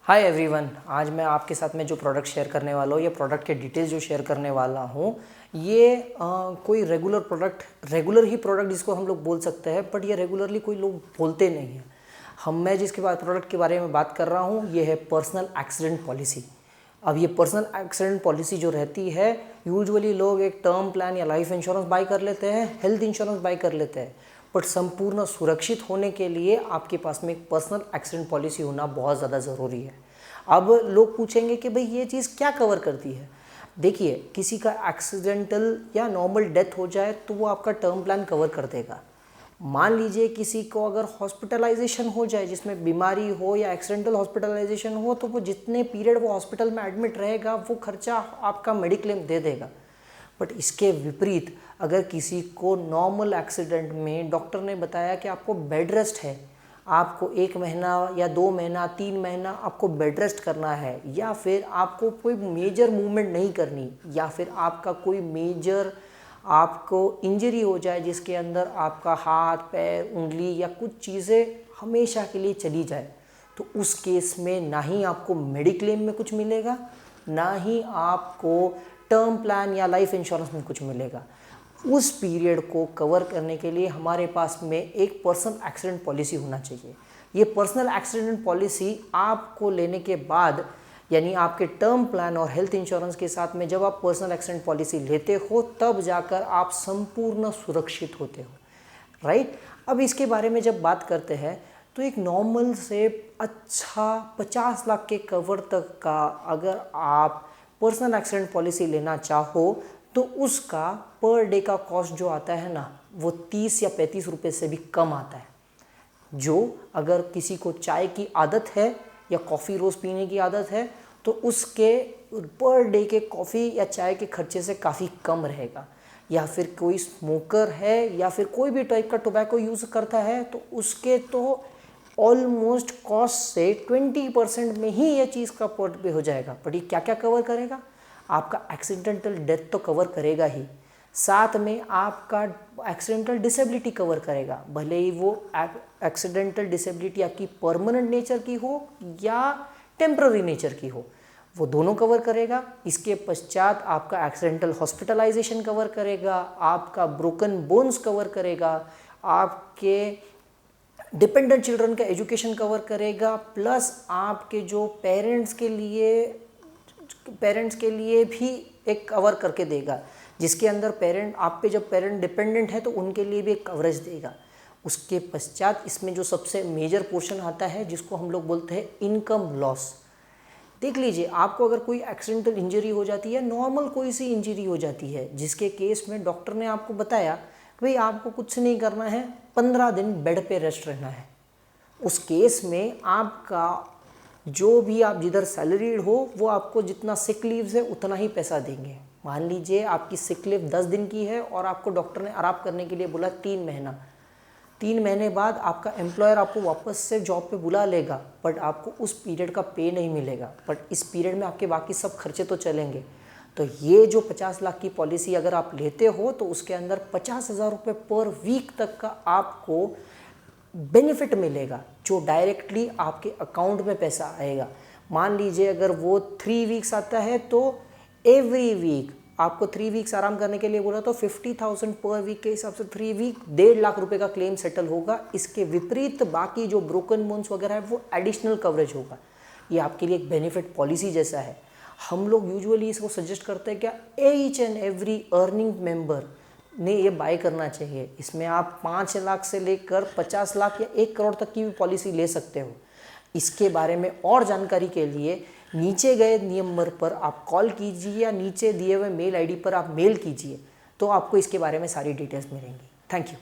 Hi everyone, आज मैं आपके साथ में जो प्रोडक्ट शेयर करने वाला हूँ या प्रोडक्ट के डिटेल्स जो शेयर करने वाला हूँ ये कोई रेगुलर प्रोडक्ट, रेगुलर ही प्रोडक्ट जिसको हम लोग बोल सकते हैं, बट ये रेगुलरली कोई लोग बोलते नहीं हैं। मैं जिसके बाद प्रोडक्ट के बारे में बात कर रहा हूँ ये है पर्सनल एक्सीडेंट पॉलिसी। अब ये पर्सनल एक्सीडेंट पॉलिसी जो रहती है, यूजुअली लोग एक टर्म प्लान या लाइफ इंश्योरेंस बाय कर लेते हैं, हेल्थ इंश्योरेंस बाय कर लेते हैं, बट संपूर्ण सुरक्षित होने के लिए आपके पास में एक पर्सनल एक्सीडेंट पॉलिसी होना बहुत ज़्यादा ज़रूरी है। अब लोग पूछेंगे कि भाई ये चीज़ क्या कवर करती है। देखिए, किसी का एक्सीडेंटल या नॉर्मल डेथ हो जाए तो वो आपका टर्म प्लान कवर कर देगा। मान लीजिए किसी को अगर हॉस्पिटलाइजेशन हो जाए, जिसमें बीमारी हो या एक्सीडेंटल हॉस्पिटलाइजेशन हो, तो वो जितने पीरियड वो हॉस्पिटल में एडमिट रहेगा वो खर्चा आपका मेडिक्लेम दे देगा। बट इसके विपरीत अगर किसी को नॉर्मल एक्सीडेंट में डॉक्टर ने बताया कि आपको बेड रेस्ट है, आपको 1 महीना या 2 महीना 3 महीना आपको बेड रेस्ट करना है, या फिर आपको कोई मेजर मूवमेंट नहीं करनी, या फिर आपका कोई मेजर आपको इंजरी हो जाए जिसके अंदर आपका हाथ पैर उंगली या कुछ चीज़ें हमेशा के लिए चली जाए, तो उस केस में ना ही आपको मेडिक्लेम में कुछ मिलेगा, ना ही आपको टर्म प्लान या लाइफ इंश्योरेंस में कुछ मिलेगा। उस पीरियड को कवर करने के लिए हमारे पास में एक पर्सनल एक्सीडेंट पॉलिसी होना चाहिए। ये पर्सनल एक्सीडेंट पॉलिसी आपको लेने के बाद, यानी आपके टर्म प्लान और हेल्थ इंश्योरेंस के साथ में जब आप पर्सनल एक्सीडेंट पॉलिसी लेते हो तब जाकर आप संपूर्ण सुरक्षित होते हो, राइट। अब इसके बारे में जब बात करते हैं तो एक नॉर्मल से अच्छा 50 लाख के कवर तक का अगर आप पर्सनल एक्सीडेंट पॉलिसी लेना चाहो तो उसका पर डे का कॉस्ट जो आता है ना, वो 30 या 35 रुपये से भी कम आता है। जो अगर किसी को चाय की आदत है या कॉफ़ी रोज़ पीने की आदत है तो उसके पर डे के कॉफ़ी या चाय के खर्चे से काफ़ी कम रहेगा। या फिर कोई स्मोकर है या फिर कोई भी टाइप का टोबैको यूज़ करता है तो उसके तो ऑलमोस्ट कॉस्ट से 20% में ही ये चीज़ का पर डे हो जाएगा। बट ये क्या क्या कवर करेगा? आपका एक्सीडेंटल डेथ तो कवर करेगा ही, साथ में आपका एक्सीडेंटल डिसेबिलिटी कवर करेगा। भले ही वो एक्सीडेंटल डिसेबिलिटी आपकी परमानेंट नेचर की हो या टेम्पररी नेचर की हो, वो दोनों कवर करेगा। इसके पश्चात आपका एक्सीडेंटल हॉस्पिटलाइजेशन कवर करेगा, आपका ब्रोकन बोन्स कवर करेगा, आपके डिपेंडेंट चिल्ड्रन का एजुकेशन कवर करेगा, प्लस आपके जो पेरेंट्स के लिए भी एक कवर करके देगा, जिसके अंदर पेरेंट आप पे जब पेरेंट डिपेंडेंट है तो उनके लिए भी एक कवरेज देगा। उसके पश्चात इसमें जो सबसे मेजर पोर्शन आता है जिसको हम लोग बोलते हैं इनकम लॉस। देख लीजिए, आपको अगर कोई एक्सीडेंटल इंजरी हो जाती है, नॉर्मल कोई सी इंजरी हो जाती है जिसके केस में डॉक्टर ने आपको बताया कि भाई आपको कुछ नहीं करना है, 15 दिन बेड पे रेस्ट रहना है, उस केस में आपका जो भी आप जिधर सैलरीड हो वो आपको जितना सिक लीव्स है उतना ही पैसा देंगे। मान लीजिए आपकी सिक लीव 10 दिन की है और आपको डॉक्टर ने आराम करने के लिए बोला 3 महीना। 3 महीने बाद आपका एम्प्लॉयर आपको वापस से जॉब पे बुला लेगा, बट आपको उस पीरियड का पे नहीं मिलेगा, बट इस पीरियड में आपके बाकी सब खर्चे तो चलेंगे। तो ये जो 50 लाख की पॉलिसी अगर आप लेते हो तो उसके अंदर 50,000 रुपये पर वीक तक का आपको बेनिफिट मिलेगा, जो डायरेक्टली आपके अकाउंट में पैसा आएगा। मान लीजिए अगर वो 3 वीक्स आता है तो एवरी वीक आपको 3 वीक्स आराम करने के लिए बोला तो 50,000 पर वीक के हिसाब से 3 वीक 1.5 लाख रुपए का क्लेम सेटल होगा। इसके विपरीत बाकी जो ब्रोकन बोन्स वगैरह है वो एडिशनल कवरेज होगा। ये आपके लिए एक बेनिफिट पॉलिसी जैसा है। हम लोग यूजुअली इसको सजेस्ट करते हैं क्या each and every earning member ने ये बाय करना चाहिए। इसमें आप 5 लाख से लेकर 50 लाख या 1 करोड़ तक की भी पॉलिसी ले सकते हो। इसके बारे में और जानकारी के लिए नीचे गए नंबर पर आप कॉल कीजिए या नीचे दिए हुए मेल आईडी पर आप मेल कीजिए, तो आपको इसके बारे में सारी डिटेल्स मिलेंगी। Thank you.